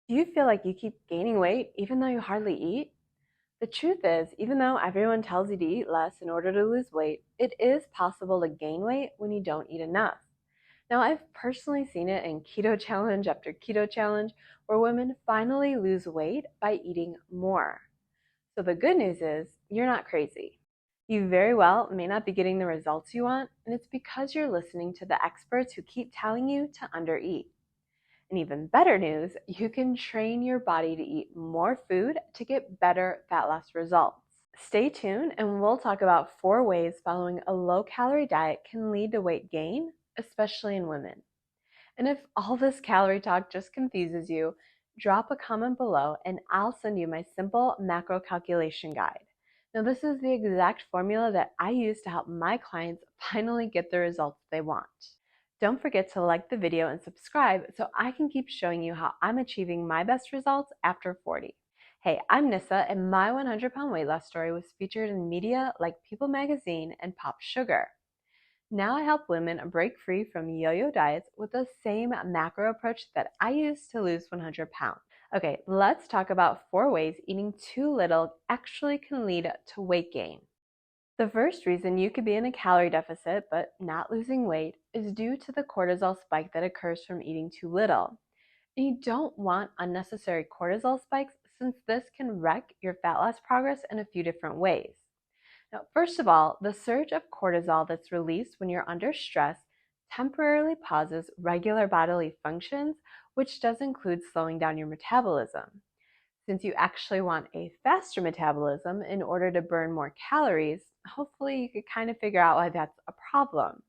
Do you feel like you keep gaining weight even though you hardly eat? The truth is, even though everyone tells you to eat less in order to lose weight, it is possible to gain weight when you don't eat enough. Now, I've personally seen it in keto challenge after keto challenge where women finally lose weight by eating more. So the good news is, you're not crazy. You very well may not be getting the results you want, and it's because you're listening to the experts who keep telling you to undereat. And even better news, you can train your body to eat more food to get better fat loss results. Stay tuned and we'll talk about 4 ways following a low-calorie diet can lead to weight gain, especially in women. And if all this calorie talk just confuses you, drop a comment below and I'll send you my simple macro calculation guide. Now, this is the exact formula that I use to help my clients finally get the results they want. Don't forget to like the video and subscribe so I can keep showing you how I'm achieving my best results after 40. Hey, I'm Nissa, and my 100-pound weight loss story was featured in media like People magazine and Pop Sugar. Now I help women break free from yo-yo diets with the same macro approach that I use to lose 100 pounds. Okay, let's talk about 4 ways eating too little actually can lead to weight gain. The first reason you could be in a calorie deficit but not losing weight is due to the cortisol spike that occurs from eating too little. And you don't want unnecessary cortisol spikes since this can wreck your fat loss progress in a few different ways. Now, first of all, the surge of cortisol that's released when you're under stress temporarily pauses regular bodily functions, which does include slowing down your metabolism. Since you actually want a faster metabolism in order to burn more calories, hopefully you could kind of figure out why that's a problem.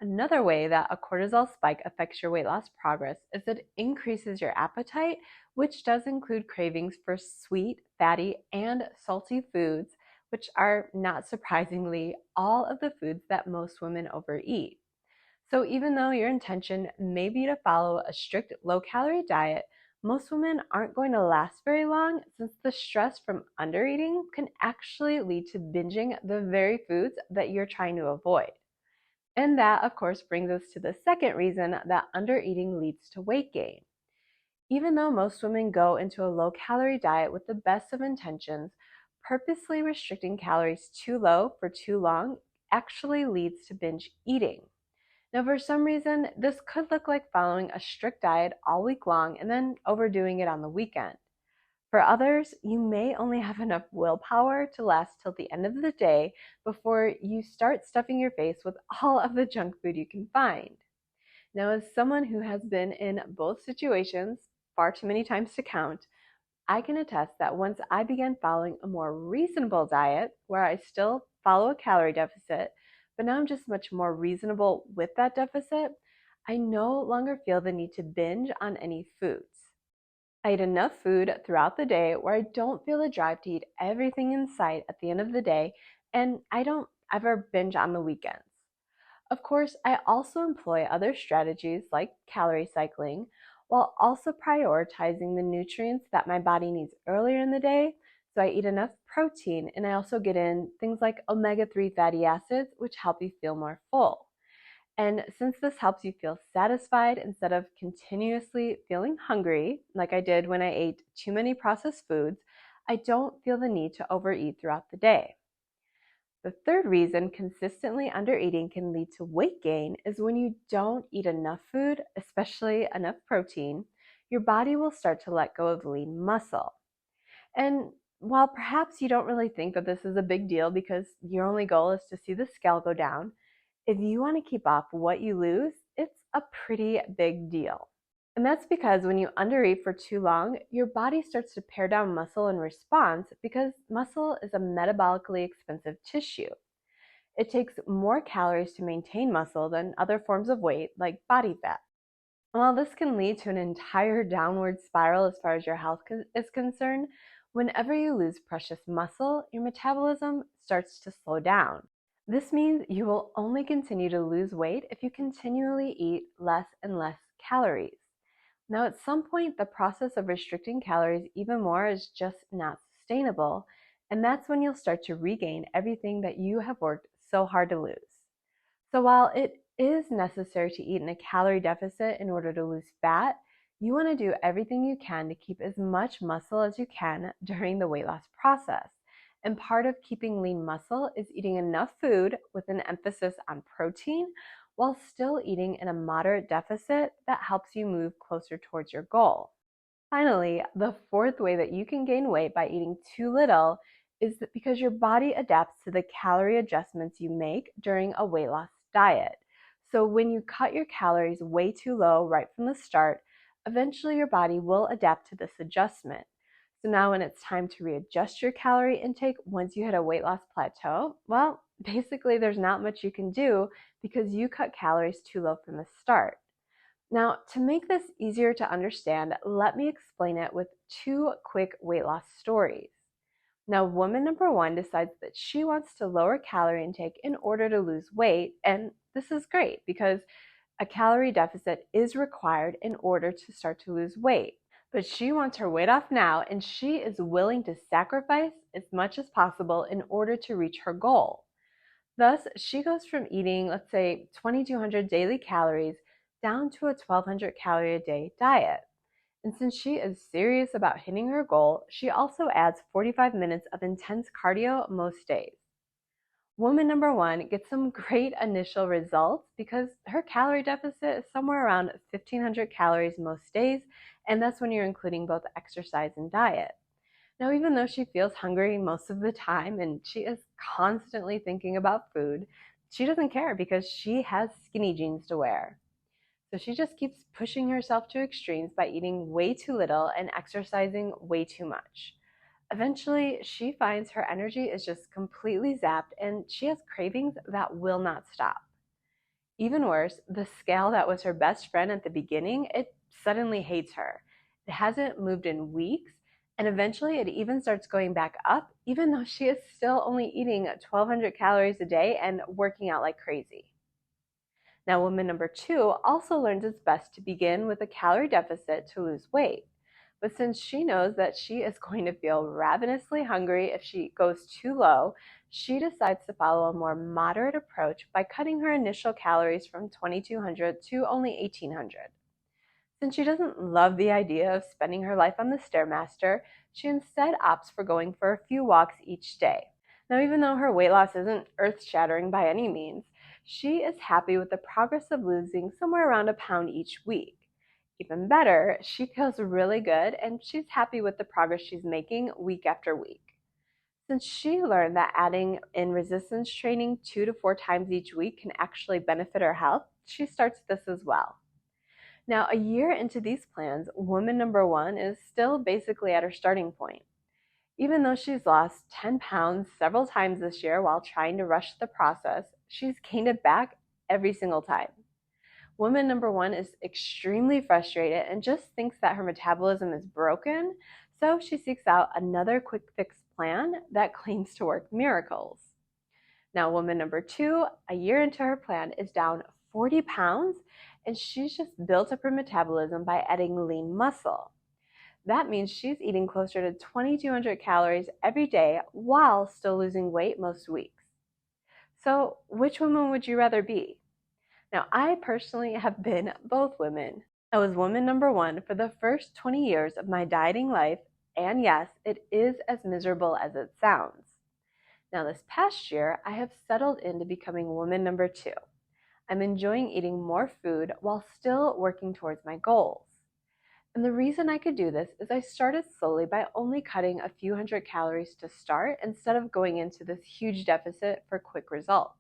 Another way that a cortisol spike affects your weight loss progress is that it increases your appetite, which does include cravings for sweet, fatty, and salty foods, which are, not surprisingly, all of the foods that most women overeat. So even though your intention may be to follow a strict low-calorie diet, most women aren't going to last very long since the stress from undereating can actually lead to binging the very foods that you're trying to avoid. And that, of course, brings us to the second reason that undereating leads to weight gain. Even though most women go into a low-calorie diet with the best of intentions, purposely restricting calories too low for too long actually leads to binge eating. Now, for some reason, this could look like following a strict diet all week long and then overdoing it on the weekend. For others, you may only have enough willpower to last till the end of the day before you start stuffing your face with all of the junk food you can find. Now, as someone who has been in both situations far too many times to count, I can attest that once I began following a more reasonable diet, where I still follow a calorie deficit, but now I'm just much more reasonable with that deficit, I no longer feel the need to binge on any foods. I eat enough food throughout the day where I don't feel the drive to eat everything in sight at the end of the day, and I don't ever binge on the weekends. Of course, I also employ other strategies like calorie cycling, while also prioritizing the nutrients that my body needs earlier in the day. So I eat enough protein, and I also get in things like omega-3 fatty acids, which help you feel more full. And since this helps you feel satisfied instead of continuously feeling hungry, like I did when I ate too many processed foods, I don't feel the need to overeat throughout the day. The third reason consistently undereating can lead to weight gain is when you don't eat enough food, especially enough protein, your body will start to let go of lean muscle. And while perhaps you don't really think that this is a big deal because your only goal is to see the scale go down, if you want to keep off what you lose, it's a pretty big deal. And that's because when you undereat for too long, your body starts to pare down muscle in response because muscle is a metabolically expensive tissue. It takes more calories to maintain muscle than other forms of weight, like body fat. While this can lead to an entire downward spiral as far as your health is concerned, whenever you lose precious muscle, your metabolism starts to slow down. This means you will only continue to lose weight if you continually eat less and less calories. Now, at some point, the process of restricting calories even more is just not sustainable, and that's when you'll start to regain everything that you have worked so hard to lose. So while it is necessary to eat in a calorie deficit in order to lose fat, You want to do everything you can to keep as much muscle as you can during the weight loss process. And part of keeping lean muscle is eating enough food with an emphasis on protein while still eating in a moderate deficit that helps you move closer towards your goal. Finally, the fourth way that you can gain weight by eating too little is that because your body adapts to the calorie adjustments you make during a weight loss diet. So when you cut your calories way too low right from the start, eventually your body will adapt to this adjustment. So now when it's time to readjust your calorie intake once you hit a weight loss plateau, well, basically there's not much you can do because you cut calories too low from the start. Now, to make this easier to understand, let me explain it with two quick weight loss stories. Now, woman number one decides that she wants to lower calorie intake in order to lose weight, and this is great because a calorie deficit is required in order to start to lose weight. But she wants her weight off now, and she is willing to sacrifice as much as possible in order to reach her goal. Thus, she goes from eating, let's say, 2,200 daily calories down to a 1,200 calorie a day diet. And since she is serious about hitting her goal, she also adds 45 minutes of intense cardio most days. Woman number one gets some great initial results because her calorie deficit is somewhere around 1,500 calories most days, and that's when you're including both exercise and diet. Now, even though she feels hungry most of the time and she is constantly thinking about food, she doesn't care because she has skinny jeans to wear. So she just keeps pushing herself to extremes by eating way too little and exercising way too much. Eventually, she finds her energy is just completely zapped and she has cravings that will not stop. Even worse, the scale that was her best friend at the beginning, it suddenly hates her. It hasn't moved in weeks, and eventually it even starts going back up, even though she is still only eating 1,200 calories a day and working out like crazy. Now, woman number two also learns it's best to begin with a calorie deficit to lose weight. But since she knows that she is going to feel ravenously hungry if she goes too low, she decides to follow a more moderate approach by cutting her initial calories from 2,200 to only 1,800. Since she doesn't love the idea of spending her life on the Stairmaster, she instead opts for going for a few walks each day. Now, even though her weight loss isn't earth-shattering by any means, she is happy with the progress of losing somewhere around a pound each week. Even better, she feels really good and she's happy with the progress she's making week after week. Since she learned that adding in resistance training 2 to 4 times each week can actually benefit her health, she starts this as well. Now, a year into these plans, woman number one is still basically at her starting point. Even though she's lost 10 pounds several times this year while trying to rush the process, she's gained it back every single time. Woman number one is extremely frustrated and just thinks that her metabolism is broken, so she seeks out another quick fix plan that claims to work miracles. Now, woman number two, a year into her plan, is down 40 pounds, and she's just built up her metabolism by adding lean muscle. That means she's eating closer to 2,200 calories every day while still losing weight most weeks. So, which woman would you rather be? Now, I personally have been both women. I was woman number one for the first 20 years of my dieting life, and yes, it is as miserable as it sounds. Now, this past year, I have settled into becoming woman number two. I'm enjoying eating more food while still working towards my goals. And the reason I could do this is I started slowly by only cutting a few hundred calories to start instead of going into this huge deficit for quick results.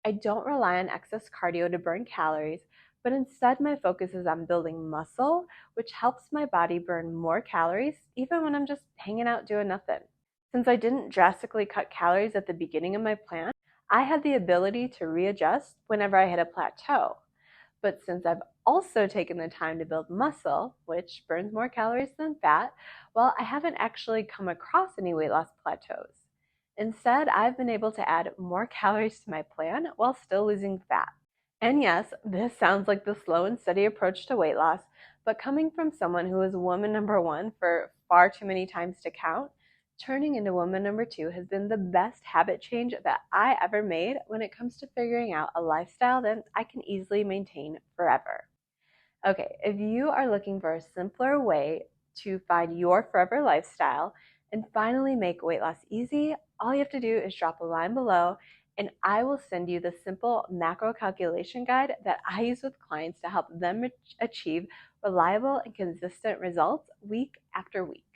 I don't rely on excess cardio to burn calories, but instead my focus is on building muscle, which helps my body burn more calories even when I'm just hanging out doing nothing. Since I didn't drastically cut calories at the beginning of my plan, I had the ability to readjust whenever I hit a plateau. But since I've also taken the time to build muscle, which burns more calories than fat, well, I haven't actually come across any weight loss plateaus. Instead, I've been able to add more calories to my plan while still losing fat. And yes, this sounds like the slow and steady approach to weight loss, but coming from someone who was woman number one for far too many times to count, turning into woman number two has been the best habit change that I ever made when it comes to figuring out a lifestyle that I can easily maintain forever. Okay, if you are looking for a simpler way to find your forever lifestyle and finally make weight loss easy, all you have to do is drop a line below and I will send you the simple macro calculation guide that I use with clients to help them achieve reliable and consistent results week after week.